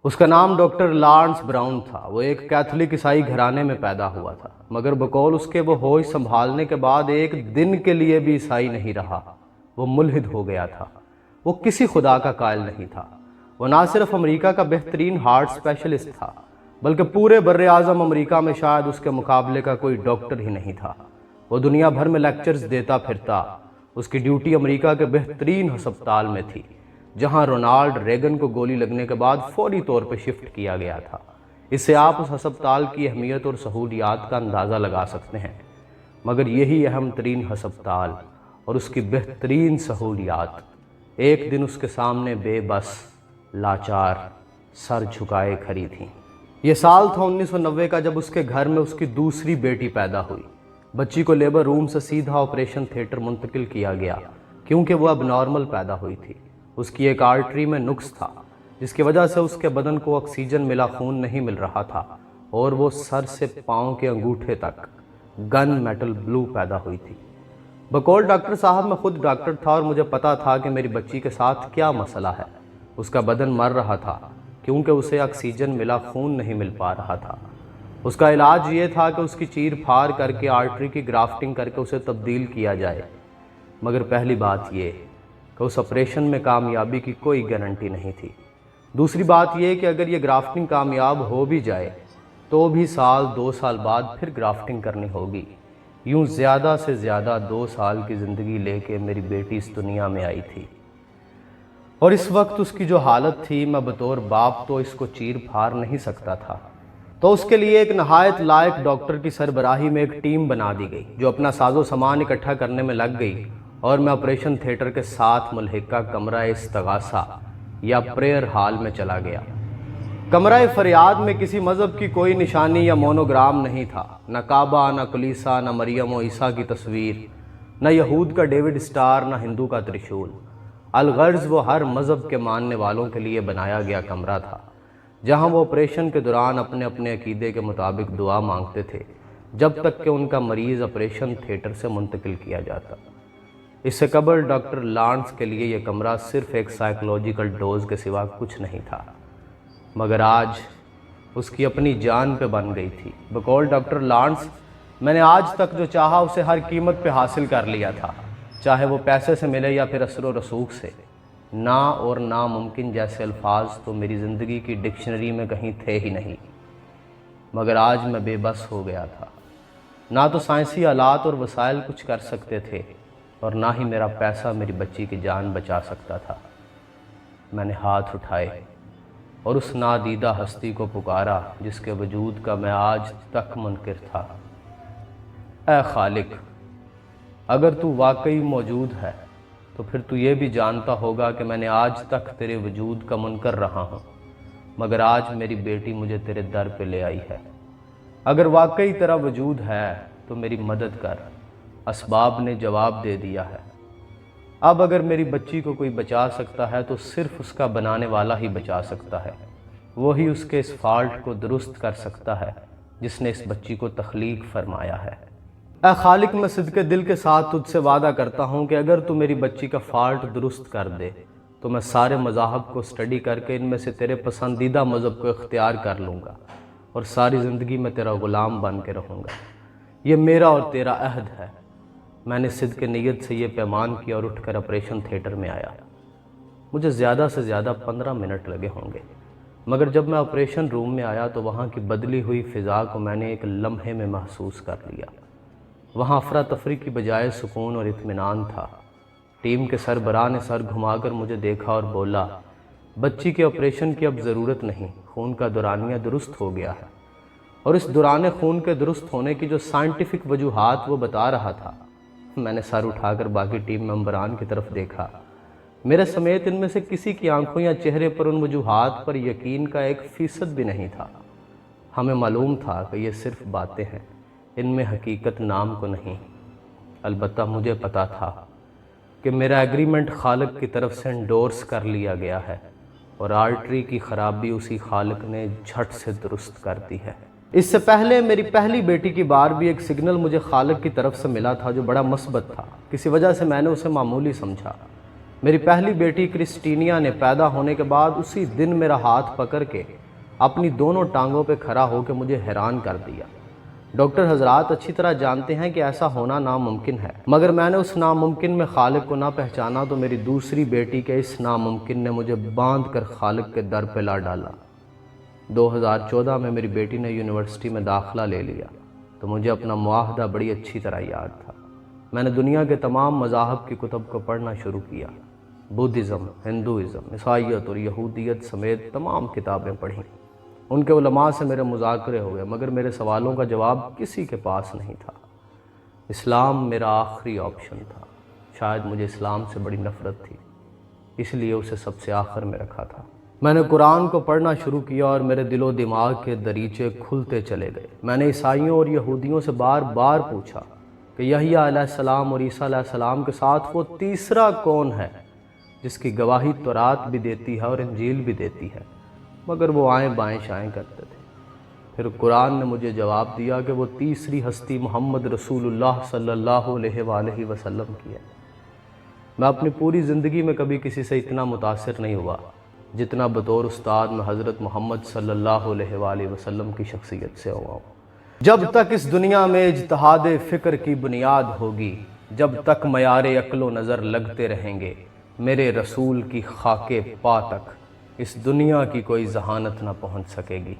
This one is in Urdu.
اس کا نام ڈاکٹر لارنس براؤن تھا۔ وہ ایک کیتھولک عیسائی گھرانے میں پیدا ہوا تھا، مگر بقول اس کے وہ ہوش سنبھالنے کے بعد ایک دن کے لیے بھی عیسائی نہیں رہا۔ وہ ملحد ہو گیا تھا۔ وہ کسی خدا کا قائل نہیں تھا۔ وہ نہ صرف امریکہ کا بہترین ہارٹ اسپیشلسٹ تھا، بلکہ پورے بر اعظم امریکہ میں شاید اس کے مقابلے کا کوئی ڈاکٹر ہی نہیں تھا۔ وہ دنیا بھر میں لیکچرز دیتا پھرتا۔ اس کی ڈیوٹی امریکہ کے بہترین ہسپتال میں تھی، جہاں رونالڈ ریگن کو گولی لگنے کے بعد فوری طور پر شفٹ کیا گیا تھا۔ اس سے آپ اس ہسپتال کی اہمیت اور سہولیات کا اندازہ لگا سکتے ہیں۔ مگر یہی اہم ترین ہسپتال اور اس کی بہترین سہولیات ایک دن اس کے سامنے بے بس، لاچار، سر جھکائے کھڑی تھیں۔ یہ سال تھا 1990 کا، جب اس کے گھر میں اس کی دوسری بیٹی پیدا ہوئی۔ بچی کو لیبر روم سے سیدھا آپریشن تھیٹر منتقل کیا گیا، کیونکہ وہ اب نارمل پیدا ہوئی تھی۔ اس کی ایک آرٹری میں نقص تھا، جس کی وجہ سے اس کے بدن کو آکسیجن ملا خون نہیں مل رہا تھا، اور وہ سر سے پاؤں کے انگوٹھے تک گن میٹل بلو پیدا ہوئی تھی۔ بقول ڈاکٹر صاحب میں خود ڈاکٹر تھا، اور مجھے پتا تھا کہ میری بچی کے ساتھ کیا مسئلہ ہے۔ اس کا بدن مر رہا تھا، کیونکہ اسے آکسیجن ملا خون نہیں مل پا رہا تھا۔ اس کا علاج یہ تھا کہ اس کی چیر پھاڑ کر کے آرٹری کی گرافٹنگ کر کے اسے تبدیل کیا جائے۔ مگر پہلی بات یہ کہ اس آپریشن میں کامیابی کی کوئی گارنٹی نہیں تھی۔ دوسری بات یہ کہ اگر یہ گرافٹنگ کامیاب ہو بھی جائے تو بھی سال 2 سال بعد پھر گرافٹنگ کرنی ہوگی۔ یوں زیادہ سے زیادہ 2 سال کی زندگی لے کے میری بیٹی اس دنیا میں آئی تھی، اور اس وقت اس کی جو حالت تھی، میں بطور باپ تو اس کو چیر پھاڑ نہیں سکتا تھا۔ تو اس کے لیے ایک نہایت لائق ڈاکٹر کی سربراہی میں ایک ٹیم بنا دی گئی، جو اپنا ساز و سامان اکٹھا کرنے میں لگ گئی، اور میں آپریشن تھیٹر کے ساتھ ملحقہ کمرہ استغاثہ یا پریئر ہال میں چلا گیا۔ کمرہ فریاد میں کسی مذہب کی کوئی نشانی یا مونوگرام نہیں تھا، نہ کعبہ، نہ کلیسا، نہ مریم و عیسیٰ کی تصویر، نہ یہود کا ڈیوڈ اسٹار، نہ ہندو کا ترشول۔ الغرض وہ ہر مذہب کے ماننے والوں کے لیے بنایا گیا کمرہ تھا، جہاں وہ آپریشن کے دوران اپنے اپنے عقیدے کے مطابق دعا مانگتے تھے، جب تک کہ ان کا مریض آپریشن تھیٹر سے منتقل کیا جاتا۔ اس سے قبل ڈاکٹر لارنس کے لیے یہ کمرہ صرف ایک سائیکولوجیکل ڈوز کے سوا کچھ نہیں تھا، مگر آج اس کی اپنی جان پہ بن گئی تھی۔ بقول ڈاکٹر لارنس، میں نے آج تک جو چاہا اسے ہر قیمت پہ حاصل کر لیا تھا، چاہے وہ پیسے سے ملے یا پھر اثر و رسوخ سے۔ نا اور ناممکن جیسے الفاظ تو میری زندگی کی ڈکشنری میں کہیں تھے ہی نہیں، مگر آج میں بے بس ہو گیا تھا۔ نہ تو سائنسی آلات اور وسائل کچھ کر سکتے تھے، اور نہ ہی میرا پیسہ میری بچی کی جان بچا سکتا تھا۔ میں نے ہاتھ اٹھائے اور اس نادیدہ ہستی کو پکارا جس کے وجود کا میں آج تک منکر تھا۔ اے خالق، اگر تو واقعی موجود ہے تو پھر تو یہ بھی جانتا ہوگا کہ میں نے آج تک تیرے وجود کا منکر رہا ہوں، مگر آج میری بیٹی مجھے تیرے در پہ لے آئی ہے۔ اگر واقعی تیرا وجود ہے تو میری مدد کر۔ اسباب نے جواب دے دیا ہے۔ اب اگر میری بچی کو کوئی بچا سکتا ہے تو صرف اس کا بنانے والا ہی بچا سکتا ہے۔ وہی اس کے اس فالٹ کو درست کر سکتا ہے جس نے اس بچی کو تخلیق فرمایا ہے۔ اے خالق، میں صدقے دل کے ساتھ تجھ سے وعدہ کرتا ہوں کہ اگر تو میری بچی کا فالٹ درست کر دے تو میں سارے مذاہب کو سٹڈی کر کے ان میں سے تیرے پسندیدہ مذہب کو اختیار کر لوں گا، اور ساری زندگی میں تیرا غلام بن کے رہوں گا۔ یہ میرا اور تیرا عہد ہے۔ میں نے صدق نیت سے یہ پیمان کیا اور اٹھ کر آپریشن تھیٹر میں آیا۔ مجھے زیادہ سے زیادہ 15 منٹ لگے ہوں گے، مگر جب میں آپریشن روم میں آیا تو وہاں کی بدلی ہوئی فضا کو میں نے ایک لمحے میں محسوس کر لیا۔ وہاں افراتفری کی بجائے سکون اور اطمینان تھا۔ ٹیم کے سربراہ نے سر گھما کر مجھے دیکھا اور بولا، بچی کے آپریشن کی اب ضرورت نہیں، خون کا دورانیہ درست ہو گیا ہے۔ اور اس دوران خون کے درست ہونے کی جو سائنٹیفک وجوہات وہ بتا رہا تھا، میں نے سر اٹھا کر باقی ٹیم ممبران کی طرف دیکھا۔ میرے سمیت ان میں سے کسی کی آنکھوں یا چہرے پر ان وجوہات پر یقین کا 1% بھی نہیں تھا۔ ہمیں معلوم تھا کہ یہ صرف باتیں ہیں، ان میں حقیقت نام کو نہیں۔ البتہ مجھے پتا تھا کہ میرا ایگریمنٹ خالق کی طرف سے انڈورس کر لیا گیا ہے، اور آرٹری کی خرابی اسی خالق نے جھٹ سے درست کر دی ہے۔ اس سے پہلے میری پہلی بیٹی کی بار بھی ایک سگنل مجھے خالق کی طرف سے ملا تھا جو بڑا مثبت تھا۔ کسی وجہ سے میں نے اسے معمولی سمجھا، میری پہلی بیٹی کرسٹینیا نے پیدا ہونے کے بعد اسی دن میرا ہاتھ پکڑ کے اپنی دونوں ٹانگوں پہ کھڑا ہو کے مجھے حیران کر دیا۔ ڈاکٹر حضرات اچھی طرح جانتے ہیں کہ ایسا ہونا ناممکن ہے، مگر میں نے اس ناممکن میں خالق کو نہ پہچانا تو میری دوسری بیٹی کے اس ناممکن نے مجھے باندھ کر خالق کے در پہ لا ڈالا۔ 2014 میں میری بیٹی نے یونیورسٹی میں داخلہ لے لیا تو مجھے اپنا معاہدہ بڑی اچھی طرح یاد تھا۔ میں نے دنیا کے تمام مذاہب کی کتب کو پڑھنا شروع کیا۔ بدھزم، ہندوازم، عیسائیت اور یہودیت سمیت تمام کتابیں پڑھیں۔ ان کے علماء سے میرے مذاکرے ہو گئے، مگر میرے سوالوں کا جواب کسی کے پاس نہیں تھا۔ اسلام میرا آخری آپشن تھا۔ شاید مجھے اسلام سے بڑی نفرت تھی، اس لیے اسے سب سے آخر میں رکھا تھا۔ میں نے قرآن کو پڑھنا شروع کیا اور میرے دل و دماغ کے دریچے کھلتے چلے گئے۔ میں نے عیسائیوں اور یہودیوں سے بار بار پوچھا کہ یحییٰ علیہ السلام اور عیسیٰ علیہ السلام کے ساتھ وہ تیسرا کون ہے جس کی گواہی تورات بھی دیتی ہے اور انجیل بھی دیتی ہے، مگر وہ آئیں بائیں شائیں کرتے تھے۔ پھر قرآن نے مجھے جواب دیا کہ وہ تیسری ہستی محمد رسول اللہ صلی اللہ علیہ وآلہ وسلم کی ہے۔ میں اپنی پوری زندگی میں کبھی کسی سے اتنا متاثر نہیں ہوا جتنا بطور استاد میں حضرت محمد صلی اللہ علیہ وآلہ وسلم کی شخصیت سے ہوا ہوں۔ جب تک اس دنیا میں اجتہاد فکر کی بنیاد ہوگی، جب تک معیار عقل و نظر لگتے رہیں گے، میرے رسول کی خاک پا تک اس دنیا کی کوئی ذہانت نہ پہنچ سکے گی۔